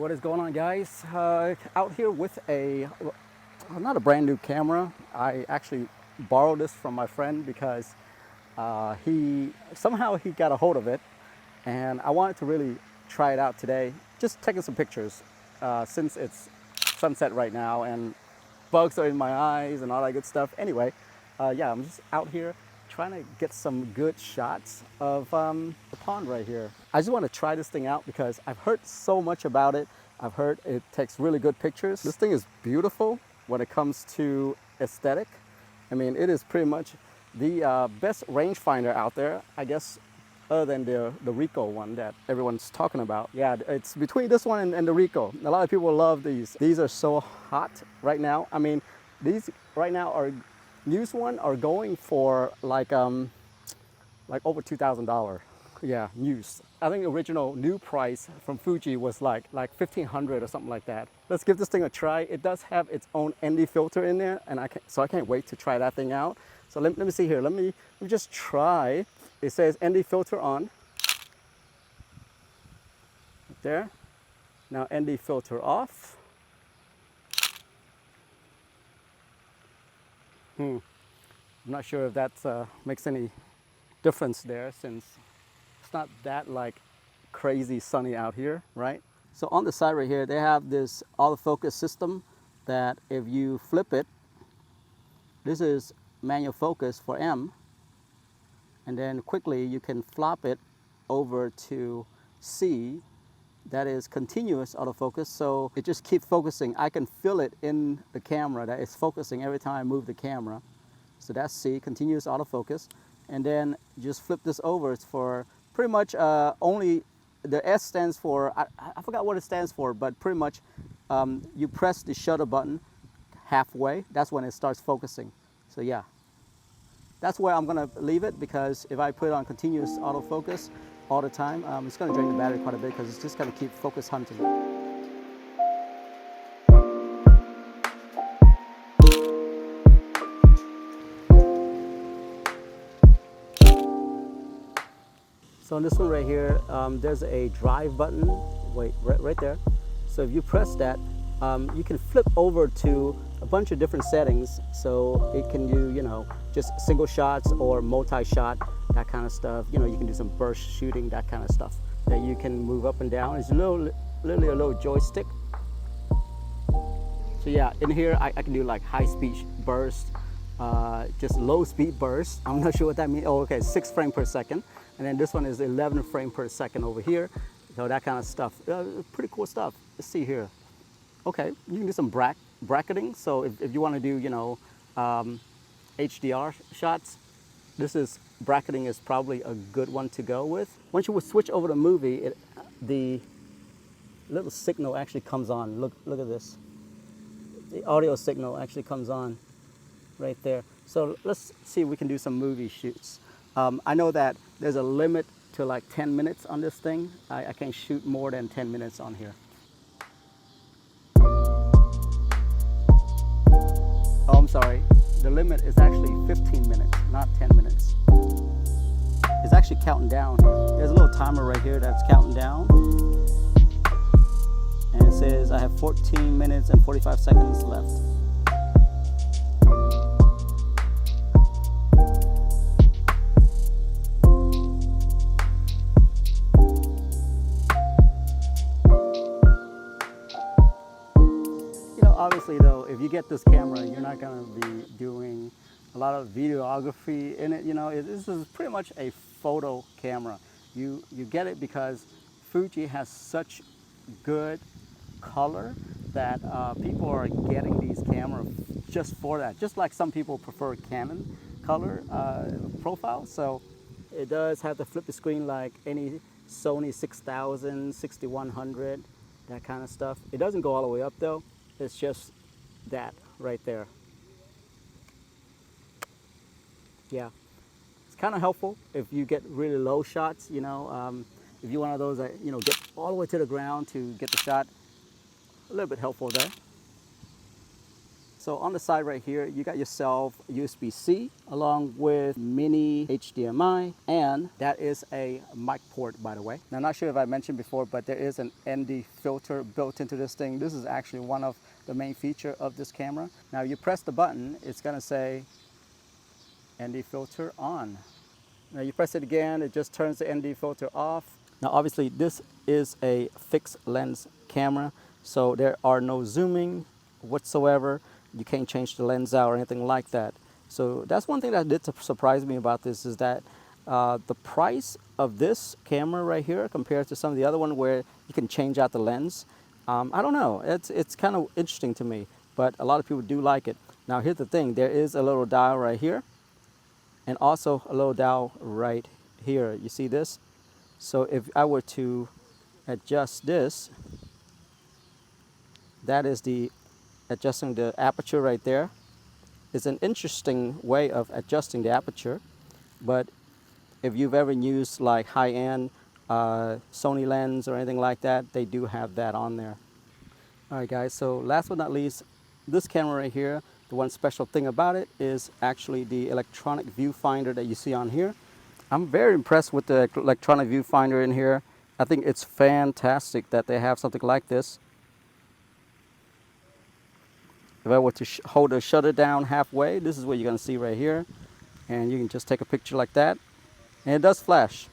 What is going on, guys? Out here with not a brand new camera. I actually borrowed this from my friend because he got a hold of it, and I wanted to really try it out today. Just taking some pictures since it's sunset right now and bugs are in my eyes and all that good stuff. Anyway, yeah, I'm just out here trying to get some good shots of the pond right here. I just want to try this thing out because I've heard so much about it. I've heard it takes really good pictures. This thing is beautiful when it comes to aesthetic. I mean, it is pretty much the best rangefinder out there, I guess, other than the Ricoh one that everyone's talking about. Yeah, it's between this one and the Ricoh. A lot of people love these. These are so hot right now. I mean, these right now are used one are going for like over $2,000. Yeah, used. I think the original new price from Fuji was like 1,500 or something like that. Let's give this thing a try. It does have its own ND filter in there, and I can't wait to try that thing out. So let me see here. Let me just try. It says ND filter on. Right there. Now ND filter off. I'm not sure if that makes any difference there, since it's not that like crazy sunny out here, right? So on the side right here, they have this autofocus system that if you flip it, this is manual focus for M, and then quickly you can flop it over to C, that is continuous autofocus, so it just keeps focusing. I can feel it in the camera that it's focusing every time I move the camera. So that's C, continuous autofocus. And then just flip this over. It's for pretty much only, the S stands for, I forgot what it stands for, but pretty much you press the shutter button halfway, that's when it starts focusing. So yeah, that's where I'm gonna leave it, because if I put it on continuous autofocus all the time, it's gonna drain the battery quite a bit, because it's just gonna keep focus hunting. So on this one right here, there's a drive button, right there. So if you press that, you can flip over to a bunch of different settings. So it can do, just single shots or multi-shot, that kind of stuff. You can do some burst shooting, that kind of stuff that you can move up and down. It's literally a little joystick. So yeah, in here I can do like high-speed burst, just low-speed burst. I'm not sure what that means. Oh, okay, 6 frames per second. And then this one is 11 frames per second over here. So that kind of stuff. Pretty cool stuff. Let's see here. Okay, you can do some bracketing. So if you want to do, HDR shots, bracketing is probably a good one to go with. Once you would switch over to movie, the little signal actually comes on. Look at this. The audio signal actually comes on right there. So let's see if we can do some movie shoots. I know that there's a limit to like 10 minutes on this thing. I can't shoot more than 10 minutes on here. Oh, I'm sorry. The limit is actually 15 minutes, not 10 minutes. It's actually counting down. There's a little timer right here that's counting down. And it says I have 14 minutes and 45 seconds left. Obviously though, if you get this camera, you're not going to be doing a lot of videography in it. This is pretty much a photo camera. You get it because Fuji has such good color that people are getting these cameras just for that. Just like some people prefer Canon color profile. So it does have the flip the screen like any Sony 6000, 6100, that kind of stuff. It doesn't go all the way up though. It's just that right there. Yeah, it's kind of helpful if you get really low shots. If you're one of those that get all the way to the ground to get the shot, a little bit helpful there. So on the side right here, you got yourself USB-C along with mini HDMI, and that is a mic port, by the way. Now, I'm not sure if I mentioned before, but there is an ND filter built into this thing. This is actually one of the main feature of this camera. Now, you press the button, it's gonna say ND filter on. Now you press it again, it just turns the ND filter off. Now obviously this is a fixed lens camera, so there are no zooming whatsoever. You can't change the lens out or anything like that. So that's one thing that did surprise me about this, is that the price of this camera right here compared to some of the other one where you can change out the lens. I don't know, it's kind of interesting to me, but a lot of people do like it. Now here's the thing, there is a little dial right here, and also a little dial right here. You see this? So if I were to adjust this, that is the adjusting the aperture right there. It's an interesting way of adjusting the aperture, but if you've ever used like high-end Sony lens or anything like that, they do have that on there. All right guys, so last but not least, this camera right here, the one special thing about it is actually the electronic viewfinder that you see on here. I'm very impressed with the electronic viewfinder in here. I think it's fantastic that they have something like this. If I were to hold the shutter down halfway, this is what you're going to see right here. And you can just take a picture like that. And it does flash.